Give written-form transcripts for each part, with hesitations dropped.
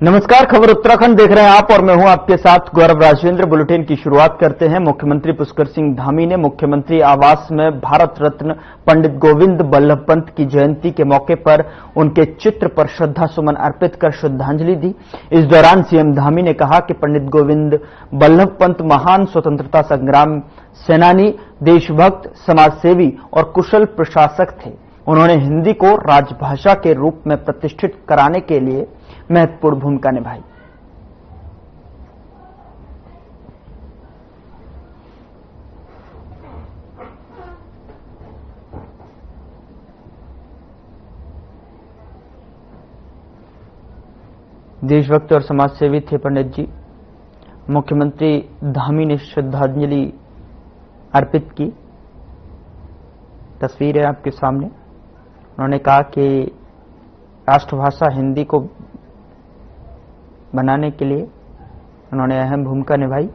नमस्कार, खबर उत्तराखंड देख रहे हैं आप और मैं हूं आपके साथ गौरव राजेंद्र। बुलेटिन की शुरुआत करते हैं। मुख्यमंत्री पुष्कर सिंह धामी ने मुख्यमंत्री आवास में भारत रत्न पंडित गोविंद बल्लभ पंत की जयंती के मौके पर उनके चित्र पर श्रद्धा सुमन अर्पित कर श्रद्धांजलि दी। इस दौरान सीएम धामी ने कहा कि पंडित गोविंद बल्लभ पंत महान स्वतंत्रता संग्राम सेनानी, देशभक्त, समाजसेवी और कुशल प्रशासक थे। उन्होंने हिंदी को राजभाषा के रूप में प्रतिष्ठित कराने के लिए महत्वपूर्ण भूमिका निभाई। देशभक्त और समाजसेवी थे पंडित जी। मुख्यमंत्री धामी ने श्रद्धांजलि अर्पित की। तस्वीर है आपके सामने। उन्होंने कहा कि राष्ट्रभाषा हिंदी को बनाने के लिए उन्होंने अहम भूमिका निभाई।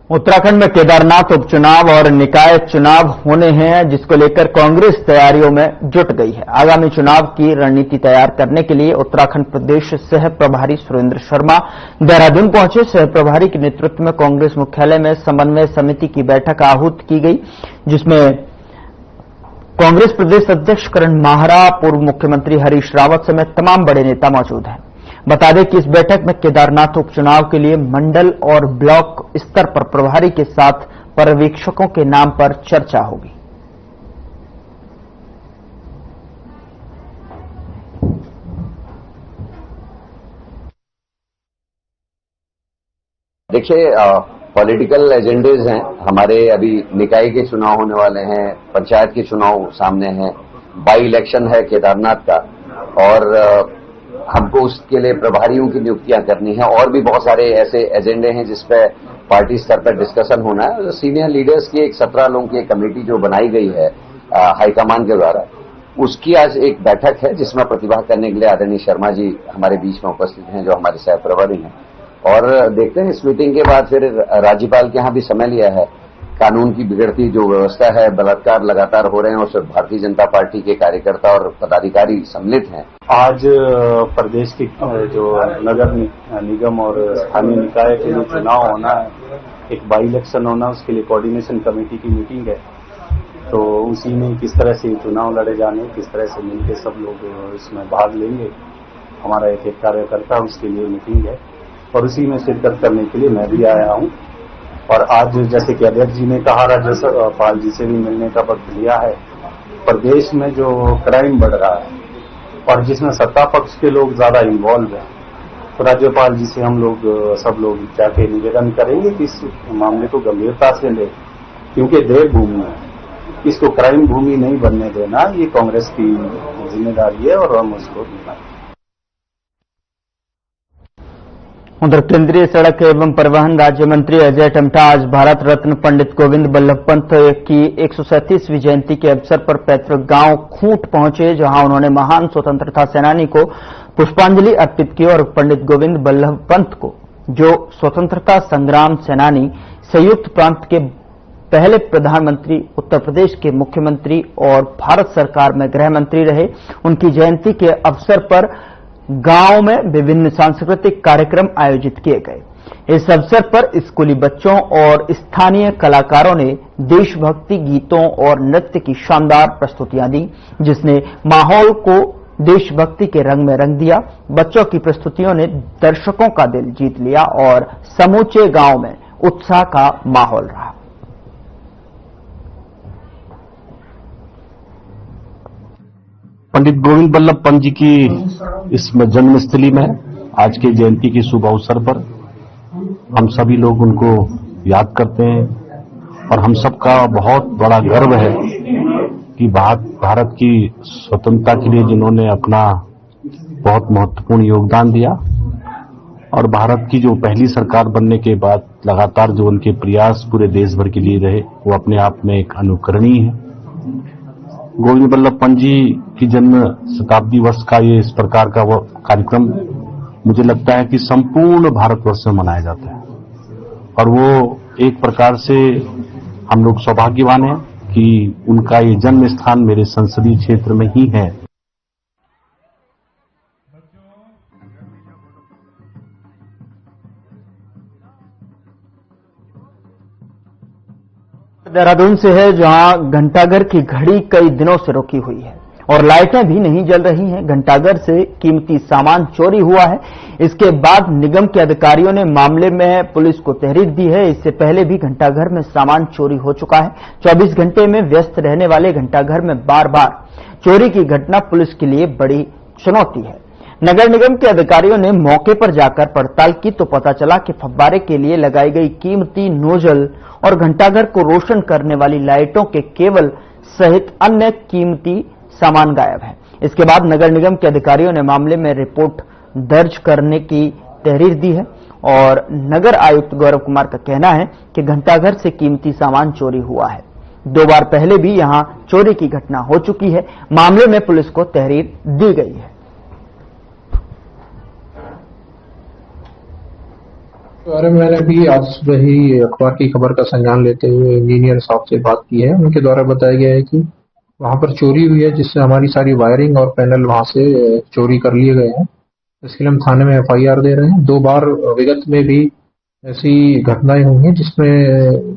उत्तराखंड में केदारनाथ उपचुनाव और निकाय चुनाव होने हैं, जिसको लेकर कांग्रेस तैयारियों में जुट गई है। आगामी चुनाव की रणनीति तैयार करने के लिए उत्तराखंड प्रदेश सह प्रभारी सुरेंद्र शर्मा देहरादून पहुंचे। सह प्रभारी के नेतृत्व में कांग्रेस मुख्यालय में समन्वय समिति की बैठक आहूत की गई, जिसमें कांग्रेस प्रदेश अध्यक्ष करण माहरा, पूर्व मुख्यमंत्री हरीश रावत समेत तमाम बड़े नेता मौजूद हैं। बता दें कि इस बैठक में केदारनाथ उपचुनाव के लिए मंडल और ब्लॉक स्तर पर प्रभारी के साथ पर्यवेक्षकों के नाम पर चर्चा होगी। देखिए, पॉलिटिकल एजेंडेज हैं हमारे। अभी निकाय के चुनाव होने वाले हैं, पंचायत के चुनाव सामने हैं, बाई इलेक्शन है केदारनाथ का, और हमको उसके लिए प्रभारियों की नियुक्तियां करनी है। और भी बहुत सारे ऐसे एजेंडे हैं जिस पे पार्टी स्तर पर डिस्कशन होना है। सीनियर लीडर्स की एक 17 लोगों की एक कमेटी जो बनाई गई है हाईकमान के द्वारा, उसकी आज एक बैठक है जिसमें प्रतिभा करने के लिए आदरणीय शर्मा जी हमारे बीच में उपस्थित हैं, जो हमारे सह प्रभारी हैं। और देखते हैं इस मीटिंग के बाद फिर राज्यपाल के यहां भी समय लिया है। कानून की बिगड़ती जो व्यवस्था है, बलात्कार लगातार हो रहे हैं, उसमें भारतीय जनता पार्टी के कार्यकर्ता और पदाधिकारी सम्मिलित हैं। आज प्रदेश की जो नगर निगम और स्थानीय निकाय के लिए चुनाव होना है, एक बाई इलेक्शन होना, उसके लिए कोऑर्डिनेशन कमेटी की मीटिंग है। तो उसी में किस तरह से चुनाव लड़े जाने, किस तरह से मिलकर सब लोग इसमें भाग लेंगे, हमारा एक कार्यकर्ता उसके लिए मीटिंग है और उसी में शिरकत करने के लिए मैं भी आया हूं। और आज जैसे कि अध्यक्ष जी ने कहा, राज्यपाल जी से भी मिलने का वक्त लिया है। प्रदेश में जो क्राइम बढ़ रहा है और जिसमें सत्ता पक्ष के लोग ज्यादा इन्वॉल्व हैं, तो राज्यपाल जी से हम लोग सब लोग जाके निवेदन करेंगे कि इस मामले को गंभीरता से लें, क्योंकि देवभूमि है, इसको क्राइम भूमि नहीं बनने देना, ये कांग्रेस की जिम्मेदारी है और हम उसको निभाएंगे। उधर केंद्रीय सड़क एवं परिवहन राज्य मंत्री अजय टम्टा आज भारत रत्न पंडित गोविंद बल्लभ पंत की 137वीं जयंती के अवसर पर पैतृक गांव खूंट पहुंचे, जहां उन्होंने महान स्वतंत्रता सेनानी को पुष्पांजलि अर्पित की और पंडित गोविंद बल्लभ पंत को, जो स्वतंत्रता संग्राम सेनानी, संयुक्त प्रांत के पहले प्रधानमंत्री, उत्तर प्रदेश के मुख्यमंत्री और भारत सरकार में गृह मंत्री रहे, उनकी जयंती के अवसर पर गांव में विभिन्न सांस्कृतिक कार्यक्रम आयोजित किए गए। इस अवसर पर स्कूली बच्चों और स्थानीय कलाकारों ने देशभक्ति गीतों और नृत्य की शानदार प्रस्तुतियां दी, जिसने माहौल को देशभक्ति के रंग में रंग दिया। बच्चों की प्रस्तुतियों ने दर्शकों का दिल जीत लिया और समूचे गांव में उत्साह का माहौल रहा। पंडित गोविंद बल्लभ पंत जी की इस जन्मस्थली में आज के जयंती के शुभ अवसर पर हम सभी लोग उनको याद करते हैं और हम सबका बहुत बड़ा गर्व है कि भारत की स्वतंत्रता के लिए जिन्होंने अपना बहुत महत्वपूर्ण योगदान दिया और भारत की जो पहली सरकार बनने के बाद लगातार जो उनके प्रयास पूरे देश भर के लिए रहे, वो अपने आप में एक अनुकरणीय है। गोविंद बल्लभ पंत जी की जन्म शताब्दी वर्ष का ये इस प्रकार का वो कार्यक्रम मुझे लगता है कि संपूर्ण भारतवर्ष में मनाया जाता है और वो एक प्रकार से हम लोग सौभाग्यवान हैं कि उनका ये जन्म स्थान मेरे संसदीय क्षेत्र में ही है। देहरादून से है, जहां घंटाघर की घड़ी कई दिनों से रुकी हुई है और लाइटें भी नहीं जल रही हैं। घंटाघर से कीमती सामान चोरी हुआ है। इसके बाद निगम के अधिकारियों ने मामले में पुलिस को तहरीर दी है। इससे पहले भी घंटाघर में सामान चोरी हो चुका है। 24 घंटे में व्यस्त रहने वाले घंटाघर में बार बार चोरी की घटना पुलिस के लिए बड़ी चुनौती है। नगर निगम के अधिकारियों ने मौके पर जाकर पड़ताल की तो पता चला कि फव्वारे के लिए लगाई गई कीमती नोजल और घंटाघर को रोशन करने वाली लाइटों के केबल सहित अन्य कीमती सामान गायब है। इसके बाद नगर निगम के अधिकारियों ने मामले में रिपोर्ट दर्ज करने की तहरीर दी है और नगर आयुक्त गौरव कुमार का कहना है कि घंटाघर से कीमती सामान चोरी हुआ है। 2 बार पहले भी यहां चोरी की घटना हो चुकी है। मामले में पुलिस को तहरीर दी गई है। बारे में मैंने भी आज सुबह ही अखबार की खबर का संज्ञान लेते हुए इंजीनियर साहब से बात की है। उनके द्वारा बताया गया है कि वहां पर चोरी हुई है, जिससे हमारी सारी वायरिंग और पैनल वहां से चोरी कर लिए गए हैं। इसके लिए हम थाने में FIR दे रहे हैं। 2 बार विगत में भी ऐसी घटनाएं हुई हैं जिसमें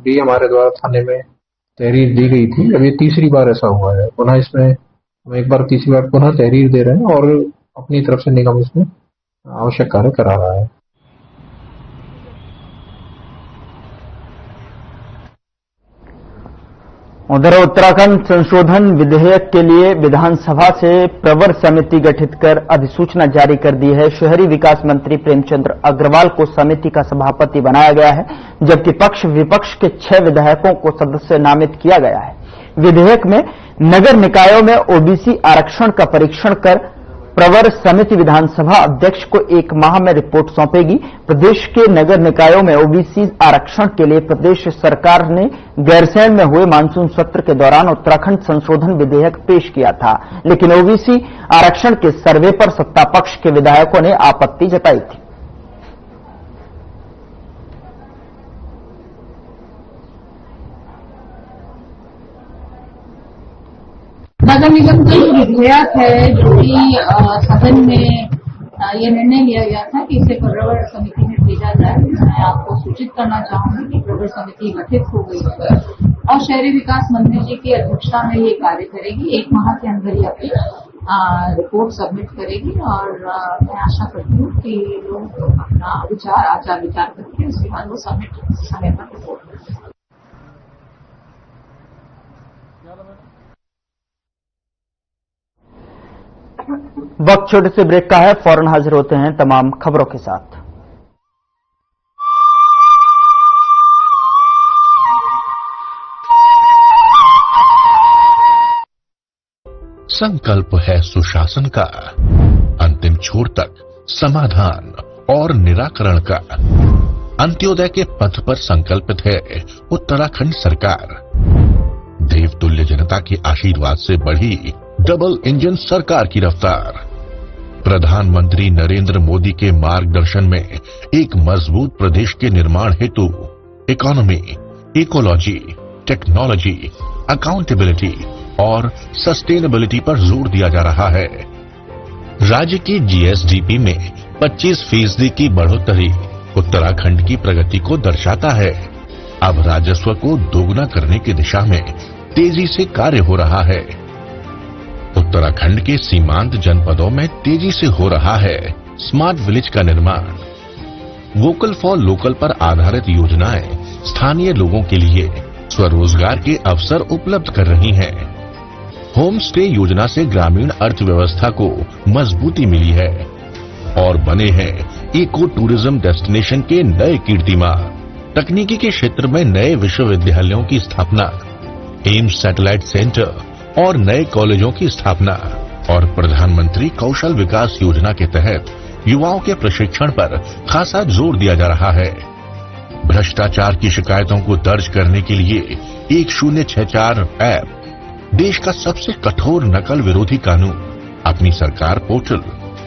भी हमारे द्वारा थाने में तहरीर दी गई थी। अब ये तीसरी बार ऐसा हुआ है। पुनः इसमें हम एक बार तीसरी बार पुनः तहरीर दे रहे हैं और अपनी तरफ से निगम इसमें आवश्यक कार्य करा रहा है। उधर उत्तराखंड संशोधन विधेयक के लिए विधानसभा से प्रवर समिति गठित कर अधिसूचना जारी कर दी है। शहरी विकास मंत्री प्रेमचंद्र अग्रवाल को समिति का सभापति बनाया गया है, जबकि पक्ष विपक्ष के 6 विधायकों को सदस्य नामित किया गया है। विधेयक में नगर निकायों में OBC आरक्षण का परीक्षण कर प्रवर समिति विधानसभा अध्यक्ष को 1 माह में रिपोर्ट सौंपेगी। प्रदेश के नगर निकायों में OBC आरक्षण के लिए प्रदेश सरकार ने गैरसैंण में हुए मानसून सत्र के दौरान उत्तराखंड संशोधन विधेयक पेश किया था, लेकिन OBC आरक्षण के सर्वे पर सत्ता पक्ष के विधायकों ने आपत्ति जताई थी। नगर निगम का जो विधेयक है, जो कि सदन में ये निर्णय लिया गया था कि इसे प्रवर समिति में भेजा जाए। मैं आपको सूचित करना चाहूंगी कि प्रवर समिति गठित हो गई है और शहरी विकास मंत्री जी की अध्यक्षता में ये कार्य करेगी। 1 माह के अंदर ही अपनी रिपोर्ट सबमिट करेगी और मैं आशा करती हूँ कि लोग अपना आचार विचार करके उसके बाद वो सबमिट समय पर रिपोर्ट करेंगे। वक्त छोटे से ब्रेक का है, फौरन हाजिर होते हैं तमाम खबरों के साथ। संकल्प है सुशासन का, अंतिम छोर तक समाधान और निराकरण का। अंत्योदय के पथ पर संकल्पित है उत्तराखंड सरकार। देवतुल्य जनता के आशीर्वाद से बढ़ी डबल इंजन सरकार की रफ्तार। प्रधानमंत्री नरेंद्र मोदी के मार्गदर्शन में एक मजबूत प्रदेश के निर्माण हेतु इकोनॉमी, इकोलॉजी, टेक्नोलॉजी, अकाउंटेबिलिटी और सस्टेनेबिलिटी पर जोर दिया जा रहा है। राज्य की GSDP में 25% की बढ़ोतरी उत्तराखंड की प्रगति को दर्शाता है। अब राजस्व को दोगुना करने की दिशा में तेजी से कार्य हो रहा है। उत्तराखंड के सीमांत जनपदों में तेजी से हो रहा है स्मार्ट विलेज का निर्माण। वोकल फॉर लोकल पर आधारित योजनाएं स्थानीय लोगों के लिए स्वरोजगार के अवसर उपलब्ध कर रही हैं। होम स्टे योजना से ग्रामीण अर्थव्यवस्था को मजबूती मिली है और बने हैं इको टूरिज्म डेस्टिनेशन के नए कीर्तिमान। तकनीकी के क्षेत्र में नए विश्वविद्यालयों की स्थापना, एम्स सैटेलाइट सेंटर और नए कॉलेजों की स्थापना और प्रधानमंत्री कौशल विकास योजना के तहत युवाओं के प्रशिक्षण पर खासा जोर दिया जा रहा है। भ्रष्टाचार की शिकायतों को दर्ज करने के लिए 1064 ऐप, देश का सबसे कठोर नकल विरोधी कानून, अपनी सरकार portal,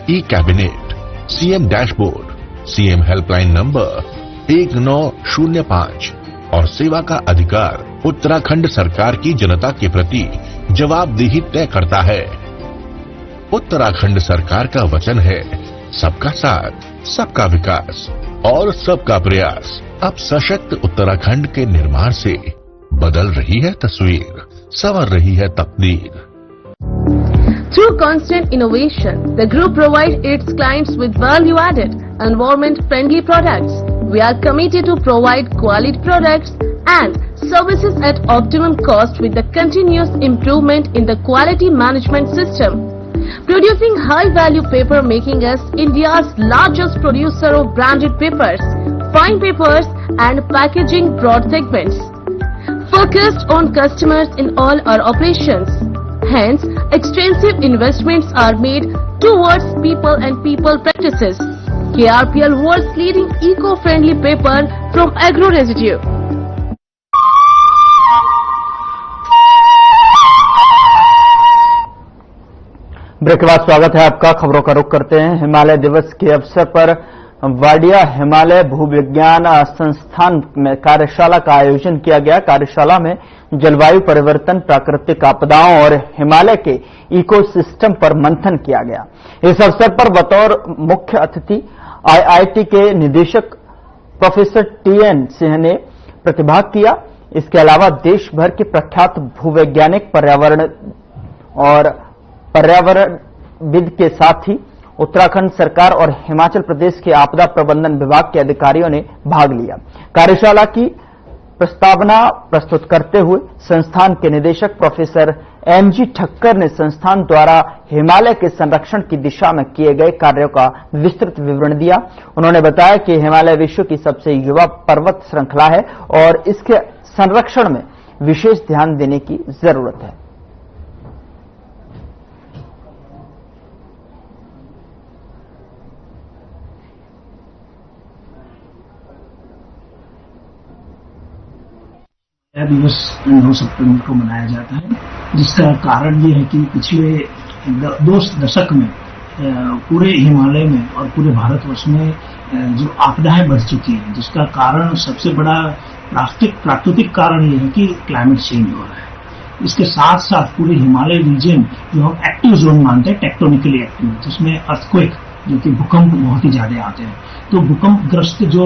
e cabinet, CM dashboard, CM helpline number, 1905 और सेवा का अधिकार उत्तराखंड सरकार की जनता के प्रति जवाबदेही तय करता है। उत्तराखंड सरकार का वचन है सबका साथ, सबका विकास और सबका प्रयास। अब सशक्त उत्तराखंड के निर्माण से बदल रही है तस्वीर, संवर रही है तकदीर। Through constant innovation, the group provides its clients with value-added, environment-friendly products. We are committed to provide quality products and services at optimum cost with the continuous improvement in the quality management system. Producing high-value paper making us India's largest producer of branded papers, fine papers and packaging broad segments. Focused on customers in all our operations. Hence, extensive investments are made towards people and people practices. KRPL world's leading eco-friendly paper from agro residue. Break के बाद स्वागत है आपका। खबरों का रुख करते हैं। हिमालय दिवस के अवसर पर वाडिया हिमालय भूविज्ञान संस्थान में कार्यशाला का आयोजन किया गया। कार्यशाला में जलवायु परिवर्तन, प्राकृतिक आपदाओं और हिमालय के इकोसिस्टम पर मंथन किया गया। इस अवसर पर बतौर मुख्य अतिथि आईआईटी के निदेशक प्रोफेसर टीएन सिंह ने प्रतिभाग किया। इसके अलावा देश भर के प्रख्यात भूवैज्ञानिक, पर्यावरणविद के साथ ही उत्तराखंड सरकार और हिमाचल प्रदेश के आपदा प्रबंधन विभाग के अधिकारियों ने भाग लिया। कार्यशाला की प्रस्तावना प्रस्तुत करते हुए संस्थान के निदेशक प्रोफेसर एमजी ठक्कर ने संस्थान द्वारा हिमालय के संरक्षण की दिशा में किए गए कार्यों का विस्तृत विवरण दिया। उन्होंने बताया कि हिमालय विश्व की सबसे युवा पर्वत श्रृंखला है और इसके संरक्षण में विशेष ध्यान देने की जरूरत है। दिवस 9 सितंबर को मनाया जाता है, जिसका कारण ये है कि पिछले 2 दशक में पूरे हिमालय में और पूरे भारतवर्ष में जो आपदाएं बढ़ चुकी हैं, जिसका कारण सबसे बड़ा प्राकृतिक कारण ये है कि क्लाइमेट चेंज हो रहा है। इसके साथ साथ पूरे हिमालय रीजन जो हम एक्टिव जोन मानते हैं, टेक्टोनिकली एक्टिव, जिसमें अर्थक्वेक जो कि भूकंप बहुत ही ज्यादा आते हैं, तो भूकंप ग्रस्त जो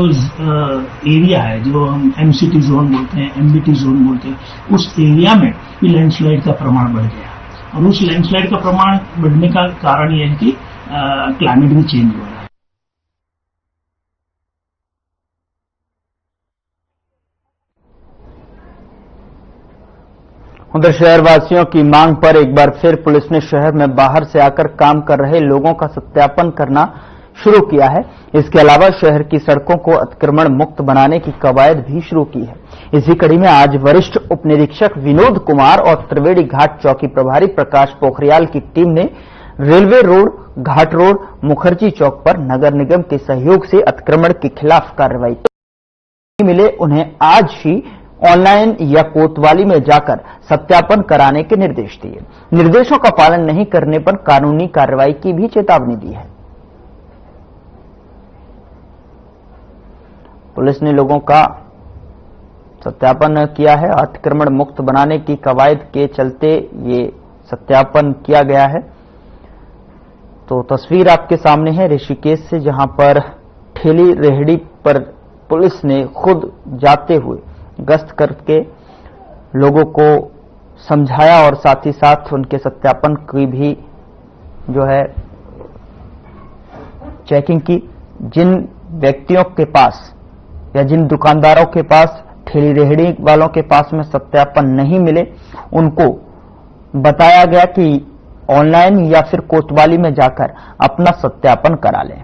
एरिया है, जो हम एमसीटी जोन बोलते हैं, एमबीटी जोन बोलते हैं, उस एरिया में भी लैंडस्लाइड का प्रमाण बढ़ गया। और उस लैंडस्लाइड का प्रमाण बढ़ने का कारण यह है कि क्लाइमेट भी चेंज हो रहा है। उधर शहरवासियों की मांग पर एक बार फिर पुलिस ने शहर में बाहर से आकर काम कर रहे लोगों का सत्यापन करना शुरू किया है। इसके अलावा शहर की सड़कों को अतिक्रमण मुक्त बनाने की कवायद भी शुरू की है। इसी कड़ी में आज वरिष्ठ उप निरीक्षक विनोद कुमार और त्रिवेणी घाट चौकी प्रभारी प्रकाश पोखरियाल की टीम ने रेलवे रोड, घाट रोड, मुखर्जी चौक पर नगर निगम के सहयोग से अतिक्रमण के खिलाफ कार्रवाई की। मिले उन्हें आज ही ऑनलाइन या कोतवाली में जाकर सत्यापन कराने के निर्देश दिए। निर्देशों का पालन नहीं करने पर कानूनी कार्रवाई की भी चेतावनी दी है। पुलिस ने लोगों का सत्यापन किया है। अतिक्रमण मुक्त बनाने की कवायद के चलते ये सत्यापन किया गया है। तो तस्वीर आपके सामने है ऋषिकेश से, जहां पर ठेली रेहड़ी पर पुलिस ने खुद जाते हुए गश्त करके लोगों को समझाया और साथ ही साथ उनके सत्यापन की भी जो है चेकिंग की। जिन व्यक्तियों के पास या जिन दुकानदारों के पास, ठेली रेहड़ी वालों के पास में सत्यापन नहीं मिले, उनको बताया गया कि ऑनलाइन या फिर कोतवाली में जाकर अपना सत्यापन करा लें।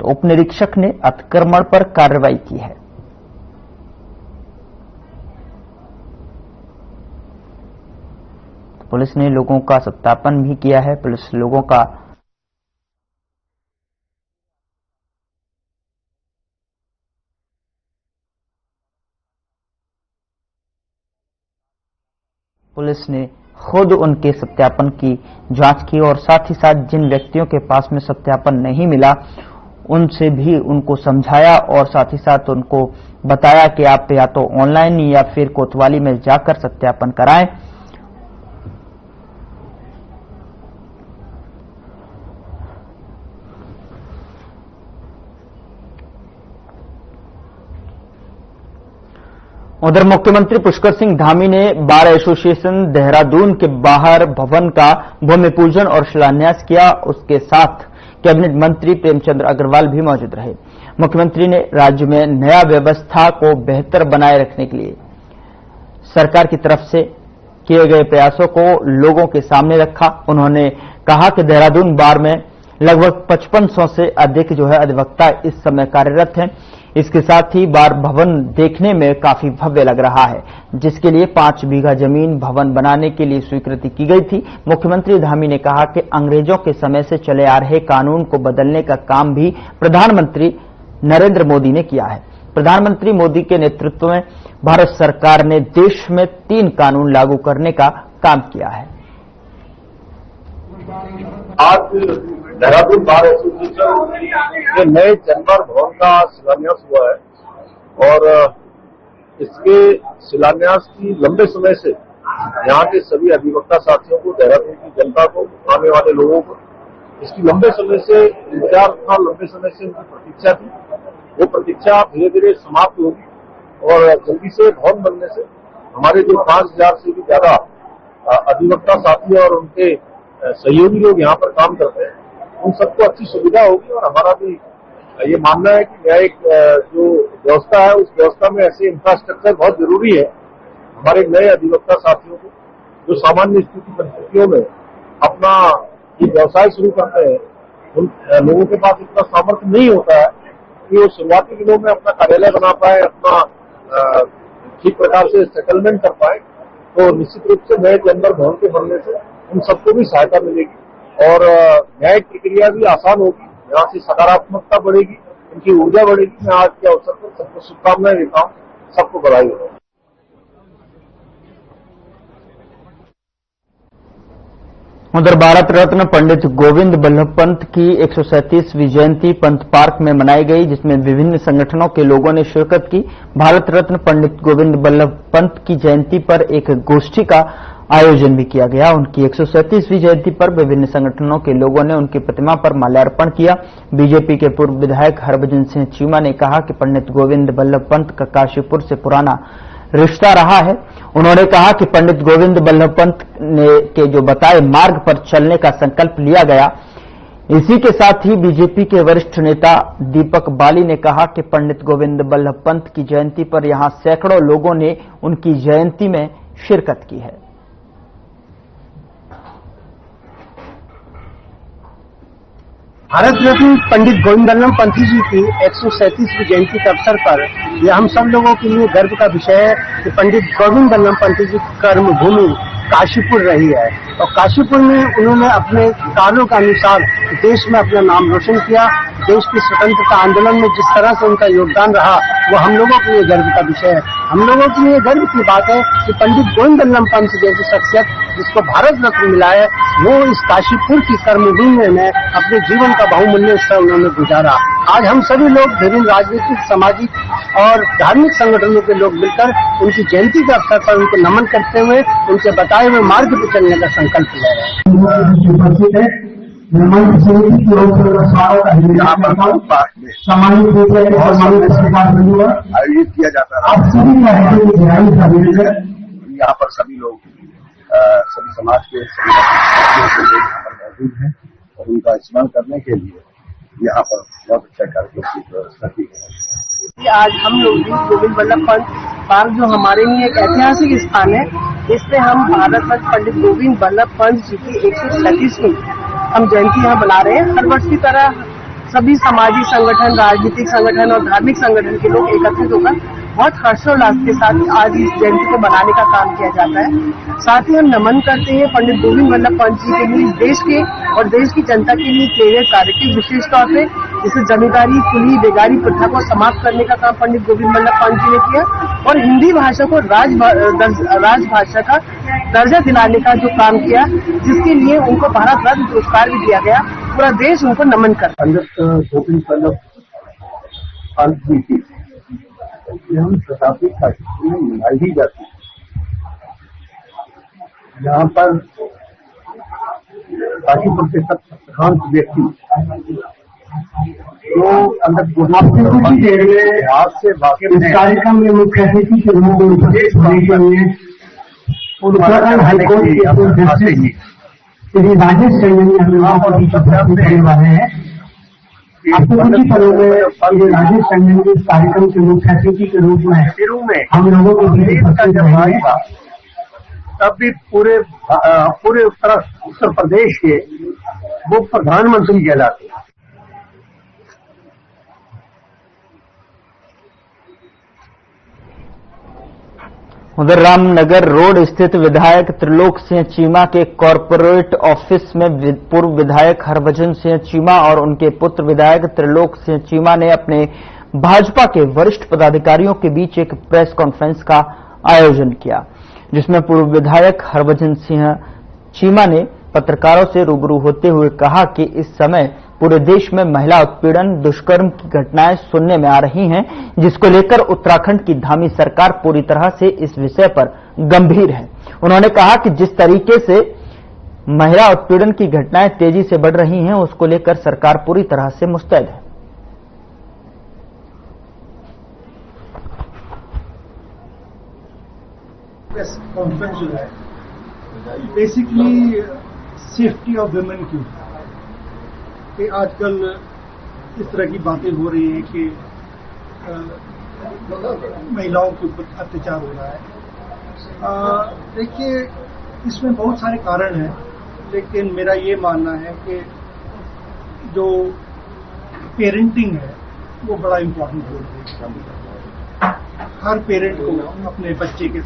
तो उप निरीक्षक ने अतिक्रमण पर कार्रवाई की है। पुलिस ने लोगों का सत्यापन भी किया है। पुलिस लोगों का पुलिस ने खुद उनके सत्यापन की जांच की और साथ ही साथ जिन व्यक्तियों के पास में सत्यापन नहीं मिला उनसे भी उनको समझाया और साथ ही साथ उनको बताया कि आप या तो ऑनलाइन या फिर कोतवाली में जाकर सत्यापन कराएं। उधर मुख्यमंत्री पुष्कर सिंह धामी ने बार एसोसिएशन देहरादून के बाहर भवन का भूमि पूजन और शिलान्यास किया। उसके साथ कैबिनेट मंत्री प्रेमचंद्र अग्रवाल भी मौजूद रहे। मुख्यमंत्री ने राज्य में नया व्यवस्था को बेहतर बनाए रखने के लिए सरकार की तरफ से किए गए प्रयासों को लोगों के सामने रखा। उन्होंने कहा कि देहरादून बार में लगभग 5500 से अधिक अधिवक्ता इस समय कार्यरत हैं। इसके साथ ही बार भवन देखने में काफी भव्य लग रहा है, जिसके लिए 5 बीघा जमीन भवन बनाने के लिए स्वीकृति की गई थी। मुख्यमंत्री धामी ने कहा कि अंग्रेजों के समय से चले आ रहे कानून को बदलने का काम भी प्रधानमंत्री नरेंद्र मोदी ने किया है। प्रधानमंत्री मोदी के नेतृत्व में भारत सरकार ने देश में 3 कानून लागू करने का काम किया है। आज देहरादून बार एसोसिएशन के नए चैम्बर भवन का शिलान्यास हुआ है और इसके शिलान्यास की लंबे समय से यहाँ के सभी अधिवक्ता साथियों को, देहरादून की जनता को, आने वाले लोगों को इसकी लंबे समय से इंतजार था, लंबे समय से उनकी प्रतीक्षा थी। वो प्रतीक्षा धीरे धीरे समाप्त होगी और जल्दी से भवन बनने से हमारे जो 5000 से भी ज्यादा अधिवक्ता साथी और उनके सहयोगी लोग यहाँ पर काम करते हैं, उन सबको अच्छी सुविधा होगी। और हमारा भी ये मानना है कि न्यायिक जो व्यवस्था है उस व्यवस्था में ऐसे इंफ्रास्ट्रक्चर बहुत जरूरी है। हमारे नए अधिवक्ता साथियों को जो सामान्य स्थिति परिस्थितियों में अपना ये व्यवसाय शुरू करते हैं, उन लोगों के पास इतना सामर्थ्य नहीं होता है कि वो शुरुआती दिनों में अपना कार्यालय बना पाए, अपना ठीक प्रकार से सेटलमेंट कर पाए। तो निश्चित रूप से नए चैम्बर भवन के बनने से उन सबको भी सहायता मिलेगी और न्यायिक प्रक्रिया भी आसान होगी। यहाँ से सकारात्मकता बढ़ेगी, उनकी ऊर्जा बढ़ेगी। मैं आज के अवसर पर सबको शुभकामनाएं देता हूँ, सबको बधाई हो। उधर भारत रत्न पंडित गोविंद बल्लभ पंत की 137वीं जयंती पंत पार्क में मनाई गई, जिसमें विभिन्न संगठनों के लोगों ने शिरकत की। भारत रत्न पंडित गोविंद बल्लभ पंत की जयंती पर एक गोष्ठी का आयोजन भी किया गया। उनकी 137वीं जयंती पर विभिन्न संगठनों के लोगों ने उनकी प्रतिमा पर माल्यार्पण किया। बीजेपी के पूर्व विधायक हरभजन सिंह चीमा ने कहा कि पंडित गोविंद बल्लभ पंत का काशीपुर से पुराना रिश्ता रहा है। उन्होंने कहा कि पंडित गोविंद बल्लभ पंत ने के जो बताए मार्ग पर चलने का संकल्प लिया गया। इसी के साथ ही बीजेपी के वरिष्ठ नेता दीपक बाली ने कहा कि पंडित गोविंद बल्लभ पंत की जयंती पर यहां सैकड़ों लोगों ने उनकी जयंती में शिरकत की है। भारत रत्न पंडित गोविंद बल्लभ पंत जी की 137वीं जयंती के अवसर पर यह हम सब लोगों के लिए गर्व का विषय है कि पंडित गोविंद बल्लभ पंत जी की कर्मभूमि काशीपुर रही है और काशीपुर में उन्होंने अपने कार्यों के अनुसार देश में अपना नाम रोशन किया। देश की स्वतंत्रता आंदोलन में जिस तरह से उनका योगदान रहा वो हम लोगों के लिए गर्व का विषय है। हम लोगों के लिए गर्व की बात है कि पंडित गोविंद बल्लभ पंत जैसी शख्सियत जिसको भारत रत्न मिला है, वो इस काशीपुर की कर्मभूमि में अपने जीवन का बहुमूल्य हिस्सा उन्होंने गुजारा। आज हम सभी लोग विभिन्न राजनीतिक, सामाजिक और धार्मिक संगठनों के लोग मिलकर उनकी जयंती के अवसर पर उनको नमन करते हुए उनके बताए हुए मार्ग पर चलने का संकल्प ले रहे हैं। सामाजिक रूप से आयोजित किया जाता है। आप सभी यहाँ पर सभी लोग सभी समाज के सभी यहाँ पर मौजूद हैं और उनका स्मरण करने के लिए यहाँ पर बहुत अच्छा कार्यक्रम की व्यवस्था की गई है। आज हम लोग भी गोविंद बल्लभ पंत पार्क जो हमारे लिए एक ऐतिहासिक स्थान है, इसमें हम भारत रत्न पंडित गोविंद बल्लभ पंत जी की 137वीं हम जयंती यहाँ बना रहे हैं। हर वर्ष की तरह सभी सामाजिक संगठन, राजनीतिक संगठन और धार्मिक संगठन के लोग एकत्रित होकर बहुत हर्षोल्लास के साथ आज इस जयंती को मनाने का काम किया जाता है। साथ ही हम नमन करते हैं पंडित गोविंद बल्लभ पंत जी के लिए देश के और देश की जनता के लिए किए गए कार्य की, विशेष तौर पे जैसे जमींदारी, कुली, बेगारी प्रथा को समाप्त करने का काम पंडित गोविंद बल्लभ पंत जी ने किया और हिंदी भाषा को राजभाषा का दर्जा दिलाने का जो काम किया, जिसके लिए उनको भारत रत्न पुरस्कार भी दिया गया। पूरा देश उनको नमन करता है। पंडित गोविंद बल्लभ पंत जी की हम शताब्दी कार्यक्रम में मनाई ही जाती है। यहाँ पर गाजीपुर के सब प्रशांत व्यक्ति जो पंडित गोविंद इतिहास से वाकिफ हैं, कार्यक्रम में मुख्य अतिथि के रूप में उपस्थित होने के लिए उत्तराखंड हाईकोर्ट के जस्टिस श्री राजेश टंडन हमें वहाँ पर बीच उपस्थित होने वाले हैं। आपको कुछ ही पलों में श्री राजेश टंडन के इस कार्यक्रम के मुख्य अतिथि के रूप में हम लोगों को बीच उपस्थित रहेंगे। तब भी पूरे उत्तर प्रदेश के वो प्रधानमंत्री कहलाते हैं। उधर रामनगर रोड स्थित विधायक त्रिलोक सिंह चीमा के कॉर्पोरेट ऑफिस में पूर्व विधायक हरभजन सिंह चीमा और उनके पुत्र विधायक त्रिलोक सिंह चीमा ने अपने भाजपा के वरिष्ठ पदाधिकारियों के बीच एक प्रेस कॉन्फ्रेंस का आयोजन किया, जिसमें पूर्व विधायक हरभजन सिंह चीमा ने पत्रकारों से रूबरू होते हुए कहा कि इस समय पूरे देश में महिला उत्पीड़न दुष्कर्म की घटनाएं सुनने में आ रही हैं, जिसको लेकर उत्तराखंड की धामी सरकार पूरी तरह से इस विषय पर गंभीर है। उन्होंने कहा कि जिस तरीके से महिला उत्पीड़न की घटनाएं तेजी से बढ़ रही हैं, उसको लेकर सरकार पूरी तरह से मुस्तैद है। प्रेस कॉन्फ्रेंस जो है बेसिकली सेफ्टी ऑफ वुमेन की कि आजकल इस तरह की बातें हो रही हैं कि महिलाओं के ऊपर अत्याचार हो रहा है। देखिए, इसमें बहुत सारे कारण हैं, लेकिन मेरा ये मानना है कि जो पेरेंटिंग है वो बड़ा इम्पोर्टेंट रोल है। हर पेरेंट को अपने बच्चों के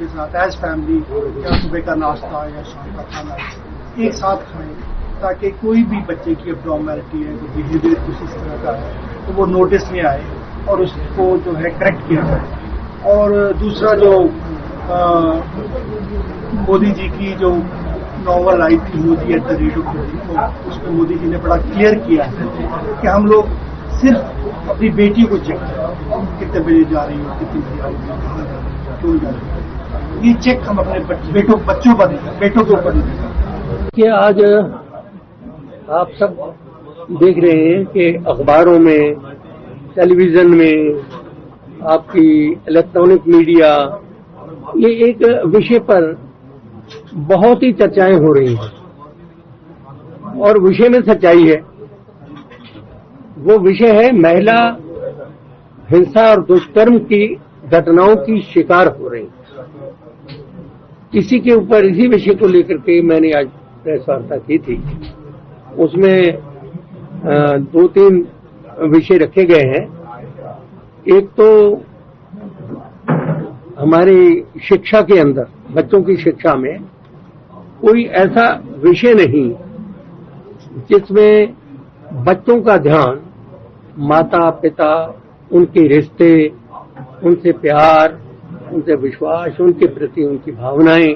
साथ एज फैमिली या सुबह का नाश्ता या शाम का खाना एक साथ खाएं, ताकि कोई भी बच्चे की अब्नॉर्मैलिटी है, जो बिहेवियर कुछ इस तरह का है, तो वो नोटिस में आए और उसको जो है करेक्ट किया जाए। और दूसरा जो मोदी जी की जो नॉवल आई थी Modi at the rate of Modi, तो उसमें मोदी जी ने बड़ा क्लियर किया है कि हम लोग सिर्फ अपनी बेटी को चेक करें, कितने बजे जा रही हो, कितनी बजे आ रही हो, क्यों जा रही हो, ये चेक हम अपने बच्चों पर बेटों के ऊपर नहीं करते। कि आज आप सब देख रहे हैं कि अखबारों में, टेलीविजन में, आपकी इलेक्ट्रॉनिक मीडिया, ये एक विषय पर बहुत ही चर्चाएं हो रही हैं और विषय में सच्चाई है। वो विषय है महिला हिंसा और दुष्कर्म की घटनाओं की शिकार हो रही। इसी के ऊपर, इसी विषय को लेकर के मैंने आज प्रेस वार्ता की थी। उसमें 2-3 विषय रखे गए हैं। एक तो हमारी शिक्षा के अंदर, बच्चों की शिक्षा में कोई ऐसा विषय नहीं जिसमें बच्चों का ध्यान माता पिता, उनके रिश्ते, उनसे प्यार, उनसे विश्वास, उनके प्रति उनकी भावनाएं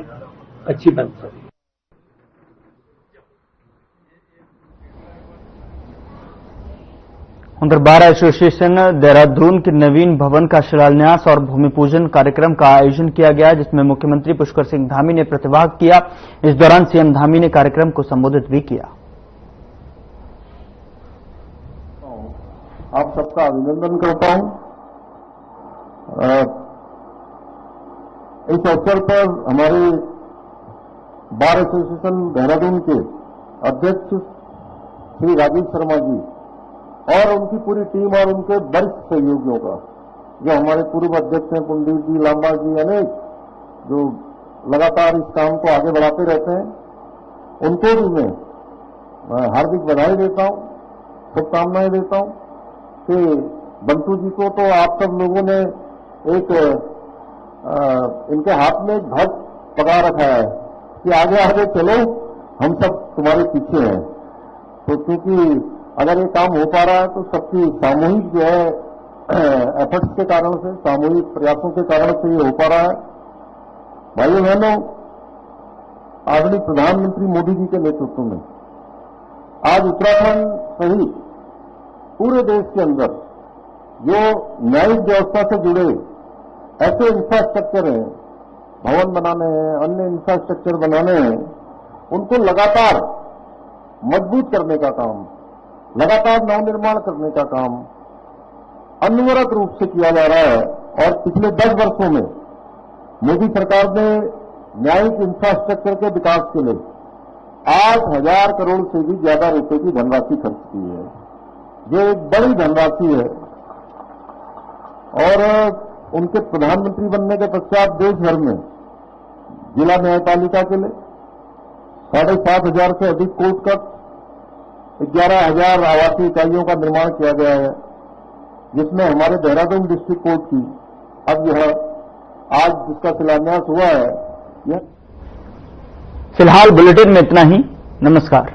अच्छी बन सके। उधर बार एसोसिएशन देहरादून के नवीन भवन का शिलान्यास और भूमि पूजन कार्यक्रम का आयोजन किया गया, जिसमें मुख्यमंत्री पुष्कर सिंह धामी ने प्रतिभाग किया। इस दौरान सीएम धामी ने कार्यक्रम को संबोधित भी किया। आप सबका अभिनंदन करता हूं। इस अवसर पर हमारे बार एसोसिएशन देहरादून के अध्यक्ष श्री राजीव शर्मा जी और उनकी पूरी टीम और उनके वरिष्ठ सहयोगियों का, जो हमारे पूर्व अध्यक्ष हैं कुलदीप जी, लांबा जी, अनेक जो लगातार इस काम को आगे बढ़ाते रहते हैं, उनको भी मैं हार्दिक बधाई देता हूं, शुभकामनाएं देता हूं कि बंटू जी को तो आप सब लोगों ने एक इनके हाथ में एक ध्वज पकड़ा रखा है कि आगे आगे चलो, हम सब तुम्हारे पीछे हैं। तो क्योंकि अगर ये काम हो पा रहा है तो सबकी सामूहिक जो है एफर्ट्स के कारण से, सामूहिक प्रयासों के कारण से ये हो पा रहा है। भाइयों बहनों, आदरणीय प्रधानमंत्री मोदी जी के नेतृत्व में आज उत्तराखंड सहित पूरे देश के अंदर जो न्यायिक व्यवस्था से जुड़े ऐसे इंफ्रास्ट्रक्चर हैं, भवन बनाने हैं, अन्य इंफ्रास्ट्रक्चर बनाने हैं, उनको लगातार मजबूत करने का काम, लगातार नवनिर्माण करने का काम अनवरत रूप से किया जा रहा है। और पिछले 10 वर्षों में मोदी सरकार ने न्यायिक इंफ्रास्ट्रक्चर के विकास के लिए 8,000 करोड़ से भी ज्यादा रुपए की धनराशि खर्च की है, जो एक बड़ी धनराशि है। और उनके प्रधानमंत्री बनने के पश्चात देश भर में जिला न्यायपालिका के लिए 7,500 से अधिक कोर्ट कट, 11,000 आवासीय इकाइयों का निर्माण किया गया है, जिसमें हमारे देहरादून डिस्ट्रिक्ट कोर्ट की अब यह आज जिसका शिलान्यास हुआ है। फिलहाल बुलेटिन में इतना ही। नमस्कार।